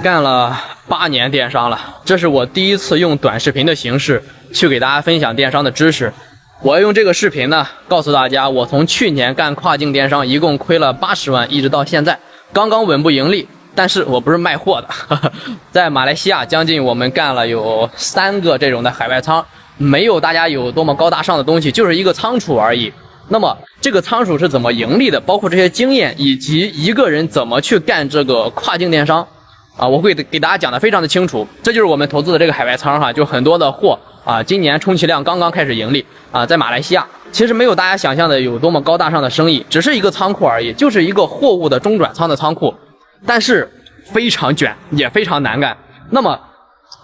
幹了8年電商了，這是我第一次用短視頻的形式去給大家分享電商的知識。我要用這個視頻呢，告訴大家我從去年幹跨境電商，一共虧了80萬，一直到現在剛剛穩步盈利。但是我不是賣貨的，在馬來西亞將近我們幹了有3個這種的海外倉，沒有大家有多麼高大上的東西，就是一個倉儲而已。那麼這個倉儲是怎麼盈利的，包括這些經驗以及一個人怎麼去幹這個跨境電商啊，我會給大家講的非常的清楚。這就是我們投資的這個海外倉哈，就很多的貨啊，今年充其量刚刚開始盈利啊，在馬來西亞其實沒有大家想象的有多麼高大上的生意，只是一個倉庫而已，就是一個貨物的中轉倉的倉庫。但是非常捲，也非常難幹。那麼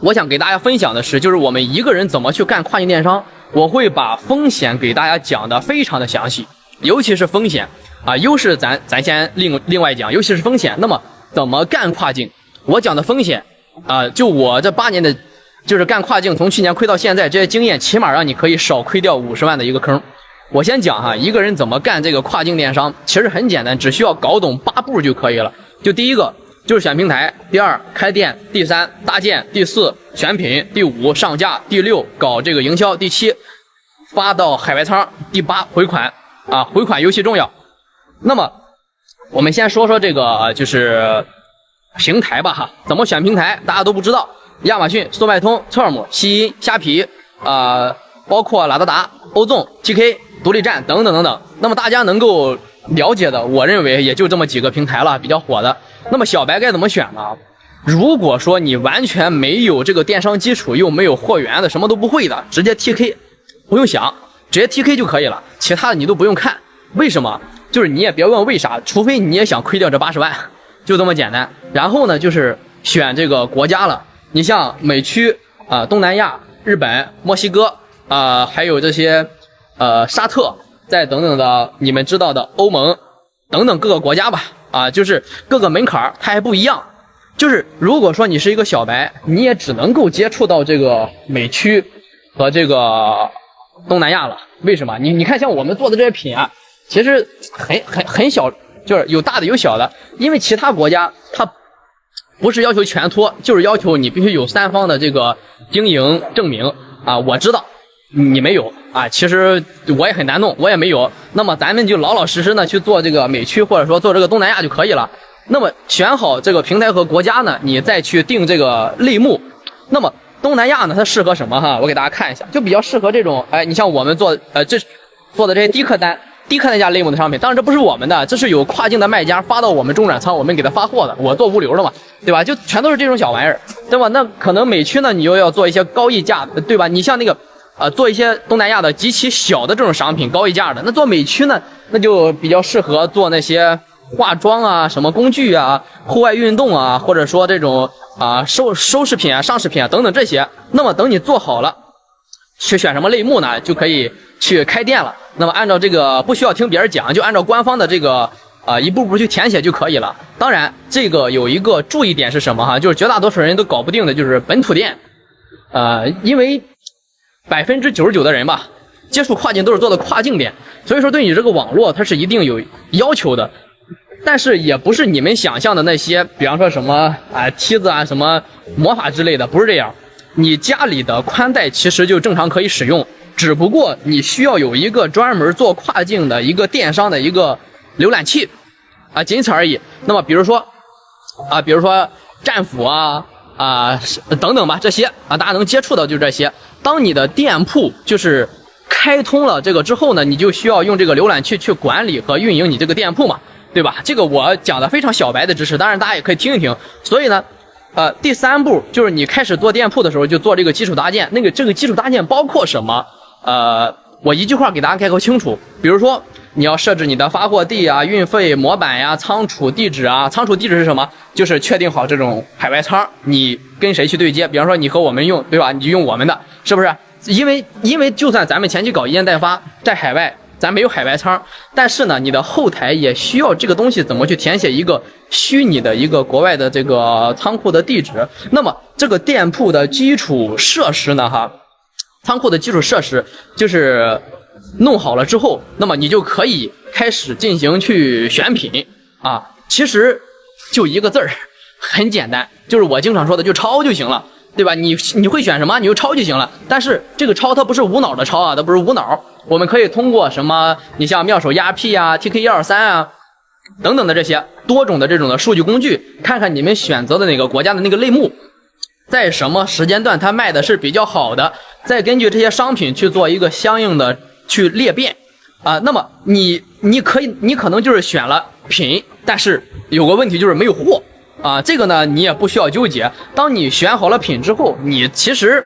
我想給大家分享的是，就是我們一個人怎麼去幹跨境電商。我會把風險給大家講的非常的詳細，尤其是風險啊，優勢咱先另外講，尤其是風險。那麼怎麼幹跨境？我講的風險啊，就我這8年的，就是幹跨境，從去年虧到現在，這些經驗起碼讓你可以少虧掉50萬的一個坑。我先講哈，一個人怎麼幹這個跨境電商，其實很簡單，只需要搞懂8步就可以了。就第一個就是選平台，第2開店，第3搭建，第4選品，第5上架，第6搞這個營銷，第7發到海外倉，第8回款啊，回款尤其重要。那麼我们先说说這個就是平台吧哈，怎麼選平台大家都不知道，亞馬遜、速賣通、Term、西音、蝦皮包括拉達達、歐縱、TK、獨立站等等等等。那麼大家能夠了解的，我認為也就這麼幾個平台了，比較火的。那麼小白該怎麼選呢？如果說你完全沒有這個電商基礎，又沒有貨源的，什麼都不會的，直接 TK， 不用想，直接 TK 就可以了，其他的你都不用看。為什麼？就是你也別問為啥，除非你也想虧掉這80萬，就這麼簡單。然後呢，就是選這個國家了，你像美區東南亞、日本、墨西哥還有這些沙特，再等等的你們知道的歐盟等等各個國家吧。就是各個門檻它還不一樣，就是如果說你是一個小白，你也只能夠接觸到這個美區和這個東南亞了。為什麼？你看像我們做的這些品啊，其實很小，就是有大的有小的，因為其他國家它不是要求全托，就是要求你必須有3方的這個經營證明啊。我知道你沒有啊，其實我也很難弄，我也沒有。那麼咱們就老老實實的去做這個美區，或者說做這個東南亞就可以了。那麼選好這個平台和國家呢，你再去定這個類目。那麼東南亞呢，它適合什麼哈？我給大家看一下，就比較適合這種，你像我們做做的這些低客單價類目的商品。當然這不是我們的，這是有跨境的賣家發到我們中轉倉，我們給他發貨的。我做物流的嘛，对吧？就全都是這種小玩意兒，對吧？那可能美區呢，你又要做一些高溢價，對吧？你像那个做一些東南亞的極其小的這種商品，高溢價的，那做美區呢，那就比較適合做那些化妝啊、什麼工具啊、戶外運動啊，或者說這種收飾品啊、上飾品啊等等這些。那麼等你做好了，去選什麼類目呢，就可以去開店了。那麼按照這個不需要聽別人講，就按照官方的這個一步步去填寫就可以了。當然，這個有一個注意點是什麼哈？就是絕大多數人都搞不定的，就是本土店，因為99%的人吧，接觸跨境都是做的跨境店，所以說對你這個網絡它是一定有要求的，但是也不是你們想象的那些，比方說什麼梯子啊、什麼魔法之類的，不是這樣。你家裡的寬帶其實就正常可以使用，只不過你需要有一個專門做跨境的一個電商的一個瀏覽器僅此而已。那麼比如說戰斧等等吧，這些大家能接觸到就是這些。當你的店鋪就是開通了這個之後呢，你就需要用這個瀏覽器去管理和運營你這個店鋪嘛，對吧？這個我講的非常小白的知識，當然大家也可以聽一聽。所以呢，第3步就是你開始做店鋪的時候就做這個基礎搭建。這個基礎搭建包括什麼？我一句話給大家概括清楚。比如說你要設置你的發貨地啊、運費、模板呀、倉儲地址啊。倉儲地址是什麼？就是確定好這種海外倉，你跟誰去對接？比方說你和我們用，對吧？你就用我們的，是不是？因為就算咱們前期搞一件代發，在海外咱沒有海外倉，但是呢，你的後台也需要這個東西怎麼去填寫一個虛擬的一個國外的這個倉庫的地址。那麼這個店鋪的基礎設施呢，倉庫的基礎設施就是弄好了之後，那麼你就可以開始進行去選品啊。其實就一個字兒，很简单，就是我经常说的，就抄就行了，对吧？你会选什麼，你就抄就行了。但是這個抄它不是無腦的抄啊，它不是無腦。我們可以通過什麼，你像妙手鴨 P 啊、TK123啊等等的這些多種的這種的數據工具，看看你們選擇的哪個國家的那個類目，在什麼時間段它賣的是比較好的，再根据這些商品去做一個相應的去裂變啊。那麼你可能就是選了品，但是有個問題就是沒有貨。啊，這個呢，你也不需要糾結。當你選好了品之後，你其實，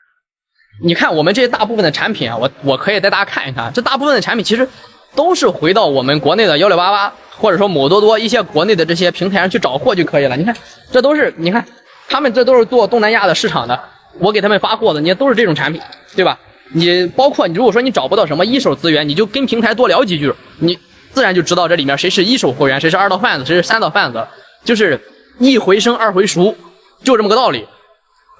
你看我們這些大部分的產品啊，我可以帶大家看一看，這大部分的產品其實都是回到我們國內的1688或者說某多多一些國內的這些平台上去找貨就可以了。你看，這都是，你看他們這都是做東南亞的市場的，我給他們发貨的，你都是這種產品，對吧？你包括你如果說你找不到什麼一手資源，你就跟平台多聊幾句，你自然就知道這裡面誰是一手貨源，誰是二道販子，誰是三道販子，就是一回生二回熟，就這麼個道理。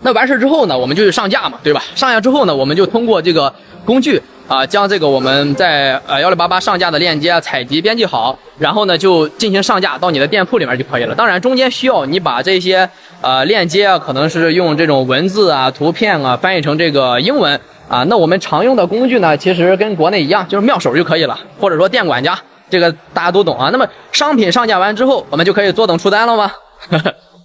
那完事之後呢，我們就去上架嘛，对吧？上架之後呢，我们就通過這個工具將這個我們在1688上架的鏈接採集編輯好，然後呢就進行上架到你的店鋪裡面就可以了。當然中間需要你把這些鏈接啊，可能是用這種文字啊、圖片啊翻譯成這個英文啊。那我們常用的工具呢，其實跟國內一樣，就是妙手就可以了，或者說電管家，這個大家都懂啊。那麼商品上架完之後，我們就可以坐等出單了嗎？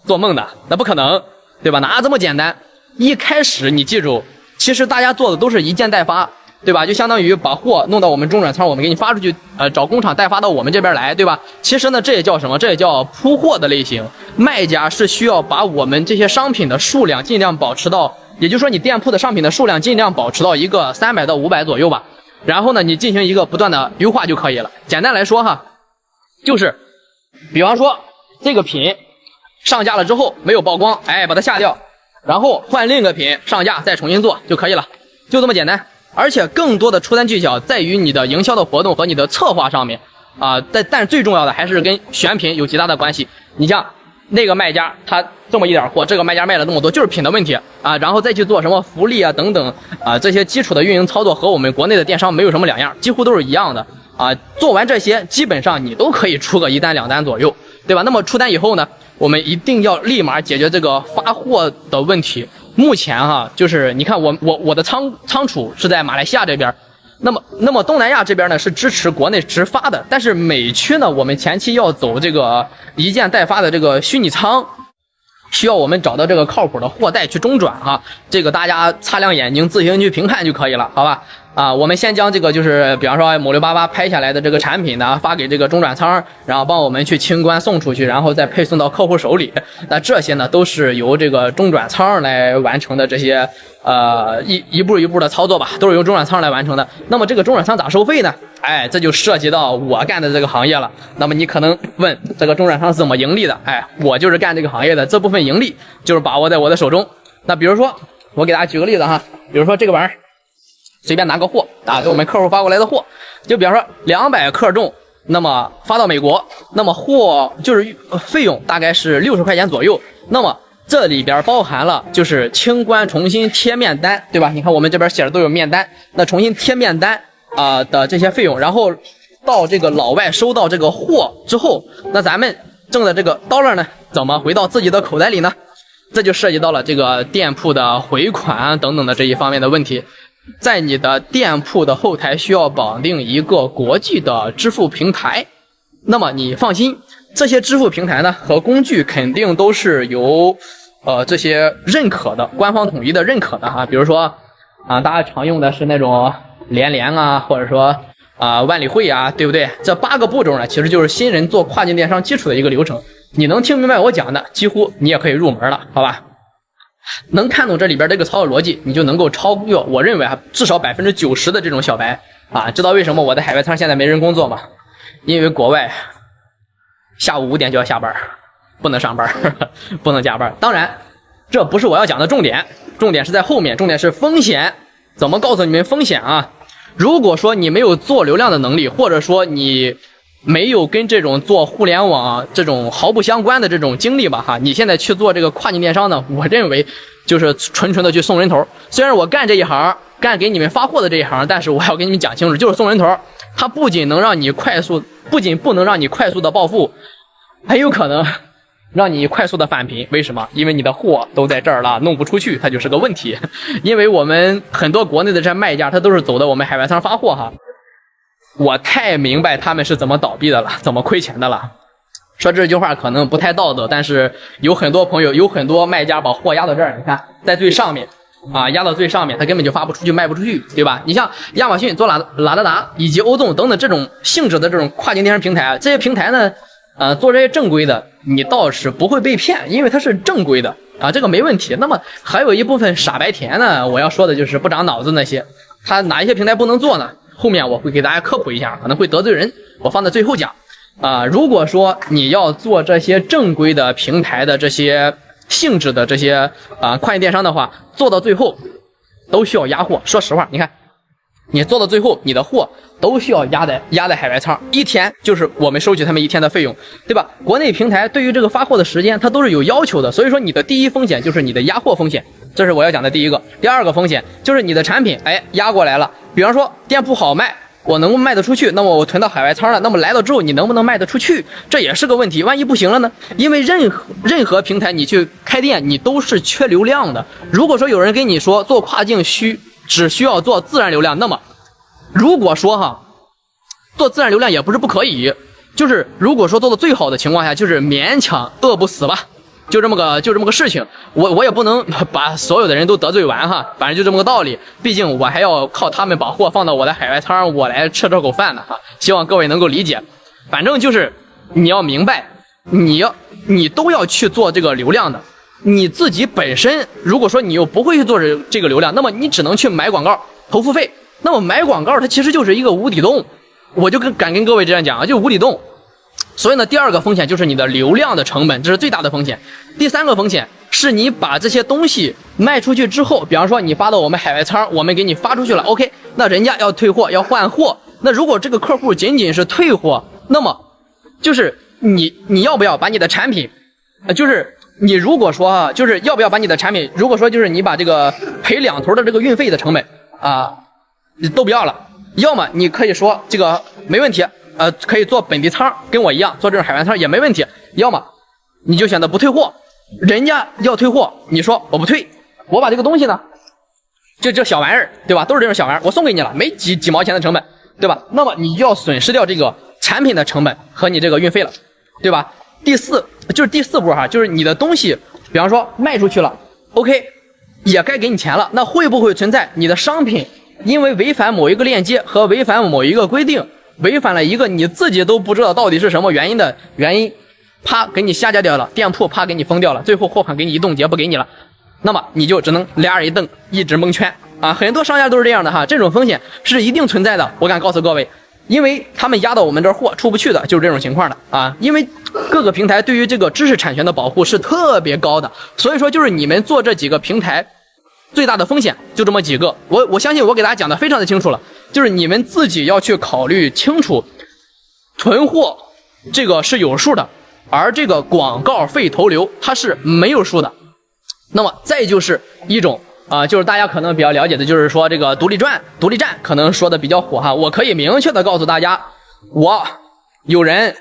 做夢的，那不可能，對吧？哪這麼簡單？一開始你記住，其實大家做的都是一件代發，對吧？就相當於把貨弄到我們中轉倉，我們給你發出去，找工廠代發到我們這邊來，對吧？其實呢，這也叫什麼？這也叫鋪貨的類型。賣家是需要把我們這些商品的數量盡量保持到，也就是說你店鋪的商品的數量盡量保持到一個300到500左右吧。然後呢，你進行一個不斷的優化就可以了。簡單來說哈，就是比方說這個品上架了之後沒有曝光，把它下掉，然後換另一個品上架再重新做就可以了，就這麼簡單。而且更多的出單技巧在於你的營銷的活動和你的策劃上面但是最重要的還是跟選品有極大的關係。你像那個賣家他這麼一點貨，這個賣家賣了這麼多，就是品的問題然後再去做什麼福利等等這些基礎的運營操作和我們國內的電商沒有什麼兩樣，幾乎都是一樣的做完這些基本上你都可以出個1單2單左右，對吧？那麼出單以後呢，我們一定要立馬解決這個發貨的問題。目前就是你看我的倉儲是在馬來西亞這邊，那麼東南亞這邊呢是支持國內直發的，但是美區呢，我們前期要走這個一件代發的這個虛擬倉，需要我們找到這個靠譜的貨代去中轉這個大家擦亮眼睛自行去評判就可以了，好吧？我們先將這個就是比方說某688拍下來的這個產品呢發給這個中轉倉，然後幫我們去清關送出去，然後再配送到客戶手裡。那這些呢都是由這個中轉倉來完成的，這些一步一步的操作吧，都是由中轉倉來完成的。那麼這個中轉倉咋收費呢？這就涉及到我幹的這個行業了。那麼你可能問這個中轉倉是怎麼盈利的？我就是幹這個行業的，這部分盈利就是把握在我的手中。那比如說我給大家舉個例子哈，比如說這個玩意兒隨便拿個貨給我們客戶發過來的貨，就比方說200克重，那麼發到美國，那麼貨就是費用大概是60塊錢左右。那麼這裡邊包含了就是清關重新貼面單，對吧？你看我們這邊寫的都有面單，那重新貼面單的這些費用，然後到這個老外收到這個貨之後，那咱們掙的這個 dollar 呢，怎麼回到自己的口袋裡呢？這就涉及到了這個店鋪的回款等等的這一方面的問題。在你的店鋪的後台需要綁定一個國際的支付平台，那麼你放心，這些支付平台呢和工具肯定都是由這些認可的官方統一的認可的比如說大家常用的是那種連或者說萬里匯對不對？這8個步驟呢，其實就是新人做跨境電商基礎的一個流程。你能聽明白我講的，幾乎你也可以入門了，好吧？能看懂這裡邊這個操作邏輯，你就能夠超越我認為至少90%的這種小白知道為什麼我的海外倉現在沒人工作嗎？因為國外下午5點就要下班，不能上班，不能加班。當然這不是我要講的重點，重點是在後面，重點是風險。怎麼告訴你們風險如果說你沒有做流量的能力，或者說你沒有跟這種做互聯網這種毫不相關的這種經歷吧你現在去做這個跨境電商呢，我認為就是純的去送人頭。雖然我幹這一行，幹給你們發貨的這一行，但是我要跟你們講清楚，就是送人頭。它不僅不能讓你快速的暴富，很有可能讓你快速的返貧。為什麼？因為你的貨都在這兒了，弄不出去，它就是個問題。因為我們很多國內的這賣家，他都是走的我们海外倉發貨哈。我太明白他們是怎麼倒閉的了，怎麼虧錢的了。說這句話可能不太道德，但是有很多朋友，有很多賣家把貨壓到這兒，你看在最上面。壓到最上面，它根本就發不出去，賣不出去，对吧？你像亞馬遜、做拉达达以及歐纵等等這種性質的這種跨境電商平台，這些平台呢，做這些正規的，你倒是不會被騙，因為它是正規的啊，這個沒問題。那麼還有一部分傻白甜呢，我要說的就是不長腦子那些，它哪一些平台不能做呢？後面我會給大家科普一下，可能會得罪人，我放在最後講。如果說你要做這些正規的平台的這些性質的這些跨境電商的話，做到最後都需要壓貨。說實話，你看你做到最後，你的貨都需要壓在海外倉，一天就是我們收取他們一天的費用，對吧？国內平台對於這個發貨的時間，它都是有要求的，所以說你的第一風險就是你的壓貨風險，這是我要講的第一個。第二個風險就是你的產品壓過來了，比方說店鋪好賣，我能夠賣得出去，那麼我囤到海外倉了，那麼來了之後你能不能賣得出去，這也是個問題。萬一不行了呢？因為任何平台你去開店，你都是缺流量的。如果說有人跟你說做跨境只需要做自然流量，那麼如果说做自然流量也不是不可以，就是如果说做到最好的情況下，就是勉強餓不死吧。就這麼個事情，我也不能把所有的人都得罪完哈，反正就這麼個道理。畢竟我還要靠他們把貨放到我的海外倉，我來吃這口飯呢哈。希望各位能夠理解。反正就是你要明白，你都要去做這個流量的。你自己本身如果說你又不會去做這個流量，那麼你只能去買廣告投付費。那麼買廣告它其實就是一個無底洞，我就敢跟各位這樣講啊，就是無底洞。所以呢，第二個風險就是你的流量的成本，這是最大的風險。第三個風險是你把這些東西賣出去之後，比方說你發到我們海外倉，我們給你發出去了 ，OK， 那人家要退貨要換貨，那如果這個客戶僅僅是退貨，那麼就是你要不要把你的產品，就是你如果說就是要不要把你的產品，如果說就是你把這個賠兩頭的這個運費的成本你都不要了，要麼你可以說這個沒問題。可以做本地倉，跟我一樣做這種海外倉也沒問題。要麼你就選擇不退貨，人家要退貨，你說我不退，我把這個東西呢，就這小玩意兒，對吧？都是這種小玩意兒，我送給你了，沒幾毛錢的成本，對吧？那麼你就要損失掉這個產品的成本和你這個運費了，對吧？第四步就是你的東西，比方說賣出去了 ，OK， 也該給你錢了。那會不會存在你的商品因為違反某一個鏈接和違反某一個規定？違反了一個你自己都不知道到底是什麼原因，啪給你下架掉了，店鋪啪給你封掉了，最後貨款給你一凍結不給你了，那麼你就只能倆耳一瞪，一直蒙圈啊！很多商家都是這樣的哈，這種風險是一定存在的，我敢告訴各位，因為他們壓到我們這兒貨出不去的，就是這種情況的啊！因為各個平台對於這個知識產權的保護是特別高的，所以說就是你們做這幾個平台最大的風險就這麼幾個，我相信我給大家講的非常的清楚了。就是你們自己要去考慮清楚，囤貨這個是有數的，而這個廣告費投流它是沒有數的。那麼再就是一種就是大家可能比較了解的，就是說這個獨立站可能說的比較火哈。我可以明確的告訴大家，我有人，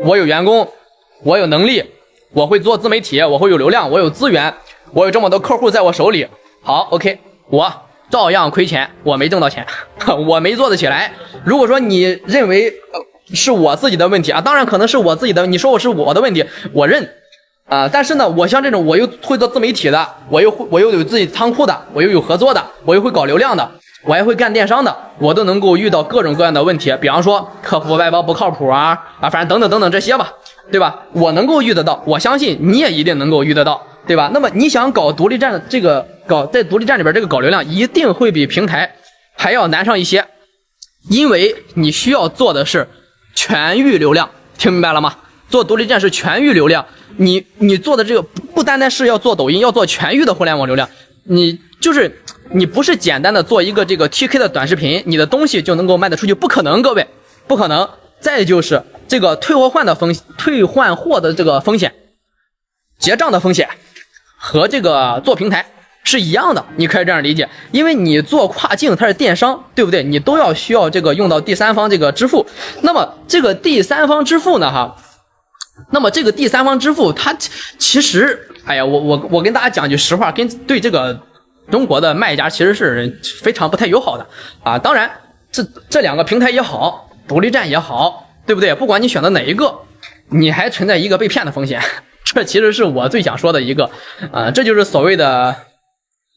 我有員工，我有能力，我會做自媒體，我會有流量，我有資源，我有這麼多客戶在我手裡。好 ，OK， 我照樣虧錢，我沒掙到錢，我沒做得起來。如果說你認為是我自己的問題啊，當然可能是我自己的，你說我是我的問題，我認但是呢，我像這種我又會做自媒體的，我又有自己倉庫的，我又有合作的，我又會搞流量的，我還会幹電商的，我都能夠遇到各種各樣的問題，比方說客服外包不靠譜反正等等這些吧，對吧？我能夠遇得到，我相信你也一定能夠遇得到，对吧？那麼你想搞獨立站的這個在獨立站裡邊這個搞流量，一定會比平台還要難上一些，因為你需要做的是全域流量，聽明白了嗎？做獨立站是全域流量，你做的這个不單單是要做抖音，要做全域的互聯網流量，你不是簡單的做一個這個 TK 的短視頻，你的東西就能夠賣得出去，不可能，各位，不可能。再就是這個退換貨的這個風險，結賬的風險和這個做平台是一樣的，你可以這樣理解，因為你做跨境它是電商，對不對？你都需要這個用到第三方這個支付。那麼這個第三方支付呢那麼這個第三方支付，它其實，哎呀，我跟大家講句實話，对這個中國的賣家其實是非常不太友好的啊。當然，這兩個平台也好，獨立站也好，對不對？不管你選的哪一個，你還存在一個被騙的風險。這其實是我最想說的一個，這就是所謂的，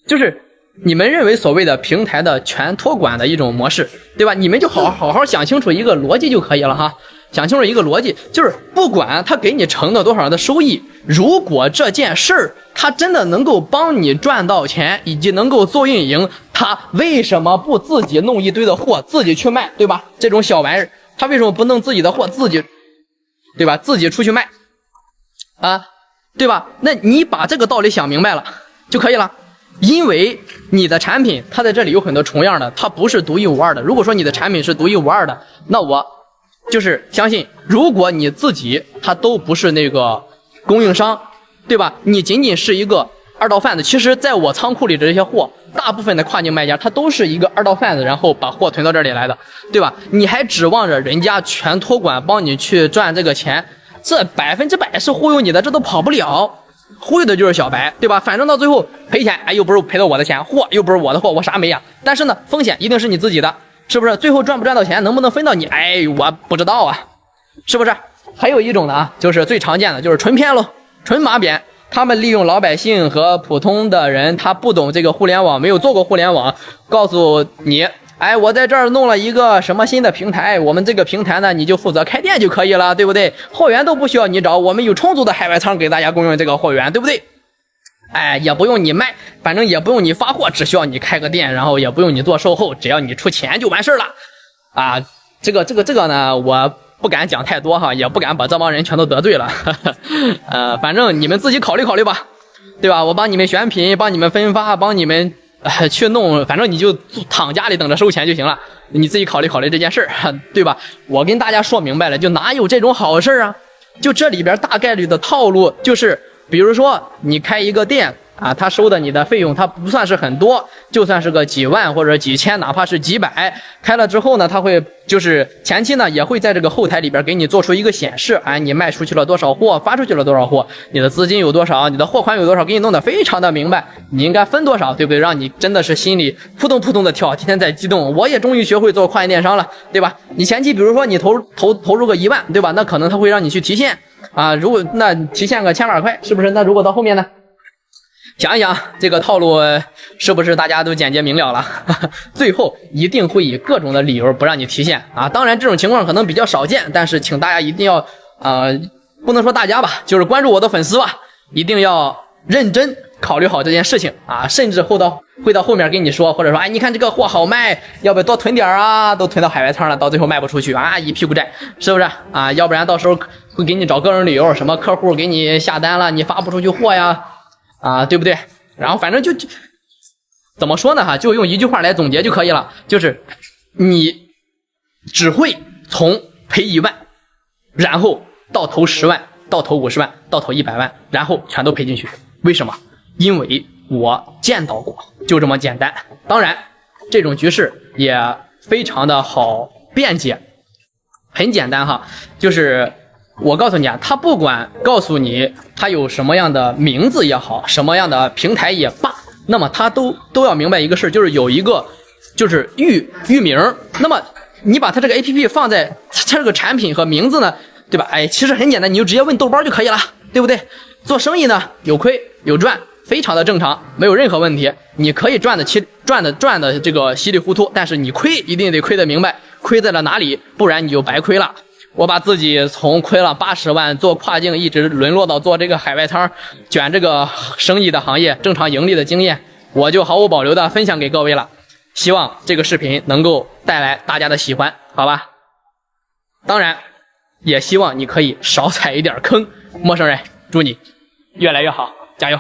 就是你們認為所謂的平台的全托管的一種模式，對吧？你們就好好想清楚一個邏輯就可以了哈。想清楚一個邏輯，就是不管他給你承诺多少的收益，如果这件事兒他真的能夠幫你賺到錢，以及能夠做運營，他為什麼不自己弄一堆的貨自己去賣，對吧？這種小玩意兒，他為什麼不弄自己的貨自己，對吧？自己出去賣啊，對吧？那你把這個道理想明白了就可以了。因為你的產品它在這裡有很多重樣的，它不是獨一無二的。如果說你的產品是獨一无二的，那我就是相信，如果你自己他都不是那个供應商，对吧？你僅僅是一個二道販子。其實在我倉庫裡的這些貨，大部分的跨境賣家他都是一個二道販子，然後把貨囤到這裡來的，對吧？你還指望着人家全托管幫你去賺這個錢，這100%是忽悠你的，這都跑不了。忽悠的就是小白，對吧？反正到最後賠錢，哎，又不是賠到我的錢，貨又不是我的貨，我啥沒呀？但是呢，風險一定是你自己的，是不是？最後賺不賺到錢，能不能分到你？哎，我不知道啊，是不是？還有一種的啊，就是最常見的，就是純騙嘍，純馬扁。他們利用老百姓和普通的人，他不懂這個互聯網，沒有做過互聯網，告訴你，哎，我在這兒弄了一個什麼新的平台，我們這個平台呢，你就負責開店就可以了，對不對？貨源都不需要你找，我們有充足的海外倉給大家供應這個貨源，對不對？哎，也不用你賣，反正也不用你發貨，只需要你開個店，然後也不用你做售後，只要你出錢就完事了。啊，這個呢，我不敢講太多哈，也不敢把這幫人全都得罪了。反正你們自己考慮考慮吧，對吧？我幫你們選品，幫你們分發，幫你們去弄，反正你就躺家裡等着收錢就行了。你自己考慮考慮這件事兒，對吧？我跟大家說明白了，就哪有這種好事啊？就這裡邊大概率的套路就是，比如說你開一個店啊，他收的你的費用他不算是很多，就算是個幾萬或者幾千，哪怕是幾百，開了之後呢，他會就是前期呢也會在這個後台裡邊給你做出一個顯示，哎，你賣出去了多少貨，發出去了多少貨，你的資金有多少，你的貨款有多少，給你弄得非常的明白，你應該分多少，對不對？讓你真的是心裡撲通撲通的跳，天天在激動，我也終於學會做跨境電商了，對吧？你前期比如說你投入個1萬，對吧？那可能他會讓你去提現啊，如果那提現個1200塊，是不是？那如果到後面呢？想一想這個套路是不是大家都簡潔明了了？最後一定會以各種的理由不讓你提現啊！當然這種情況可能比較少見，但是請大家一定要不能說大家吧，就是關注我的粉絲吧，一定要認真考慮好這件事情啊！甚至會到後面跟你說，或者說哎，你看這個貨好賣，要不要多囤點啊？都囤到海外倉了，到最後賣不出去啊，一屁股債，是不是啊？要不然到時候會給你找各種理由，什麼客戶給你下單了，你發不出去貨呀？啊，對不對？然後反正就怎麼說呢哈，就用一句話來總結就可以了，就是你只會從賠1萬，然後到投10萬，到投50萬，到投100萬，然後全都賠進去。為什麼？因為我見到過，就這麼簡單。當然，這種局勢也非常的好辯解，很簡單哈，就是我告訴你啊，他不管告訴你他有什麼樣的名字也好，什麼樣的平台也罷，那麼他都要明白一個事，就是有一個就是域名。那麼你把他這個 APP 放在他這個產品和名字呢，對吧？哎，其實很簡單，你就直接問豆包就可以了，對不對？做生意呢，有虧有賺，非常的正常，沒有任何問題。你可以賺的這個稀里糊塗，但是你虧一定得虧得明白，虧在了哪裡，不然你就白虧了。我把自己從虧了80萬做跨境，一直淪落到做這個海外倉捲這個生意的行業，正常盈利的經驗，我就毫無保留的分享給各位了。希望這個視頻能夠帶來大家的喜歡，好吧？當然也希望你可以少踩一點坑。陌生人，祝你越來越好，加油！